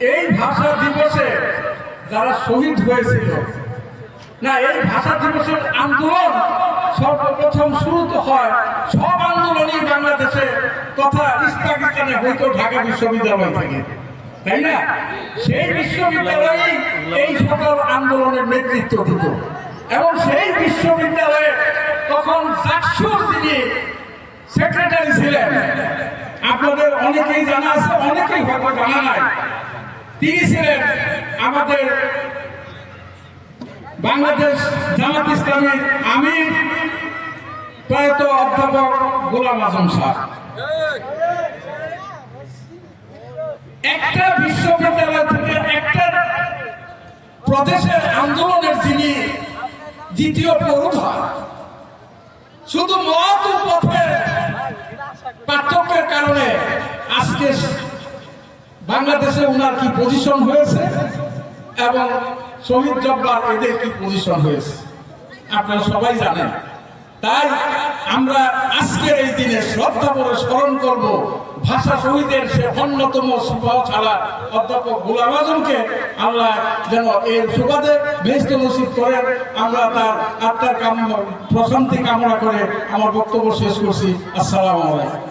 এই ভাষা দিবসে যারা শহীদ হয়েছিল না, এই ভাষা দিবসের আন্দোলন সর্বপ্রথম শুরু তো হয় সব আন্দোলনই বাংলাদেশে তথা ইস্ট পাকিস্তানে হয়তো ঢাকা বিশ্ববিদ্যালয় থেকে, তাই না? সেই বিশ্ববিদ্যালয়েই এই সকল আন্দোলনের নেতৃত্ব দিত এবং সেই বিশ্ববিদ্যালয়ে তখন জাকসুর যিনি সেক্রেটারি ছিলেন, আপনাদের অনেকেই জানা আছে, অনেকেই হয়তো জানা নাই, তিনি ছিলেন আমাদের বাংলাদেশ জামাত ইসলামীর আমির প্রয়াত অধ্যাপক গোলাম আজম সাহেব। একটা বিশ্ববিদ্যালয় থেকে একটা প্রদেশের আন্দোলনের যিনি দ্বিতীয় প্রধান, শুধু মত ও পথের পার্থক্যের কারণে আজকে বাংলাদেশে ওনার কি পজিশন হয়েছে এবং শহীদ জব্বার এদের কি পজিশন হয়েছে আপনারা সবাই জানেন। তাই আমরা আজকের এই দিনে শ্রদ্ধা করে স্মরণ করব ভাষা শহীদের সে অন্যতম সিপাহ ছাড়া অধ্যাপক গোলাম আজমকে। আল্লাহ যেন এর সুবাদে বেহেশত নসিব করেন। আমরা তার আত্মার প্রশান্তি কামনা করে আমার বক্তব্য শেষ করছি। আসসালামু আলাইকুম।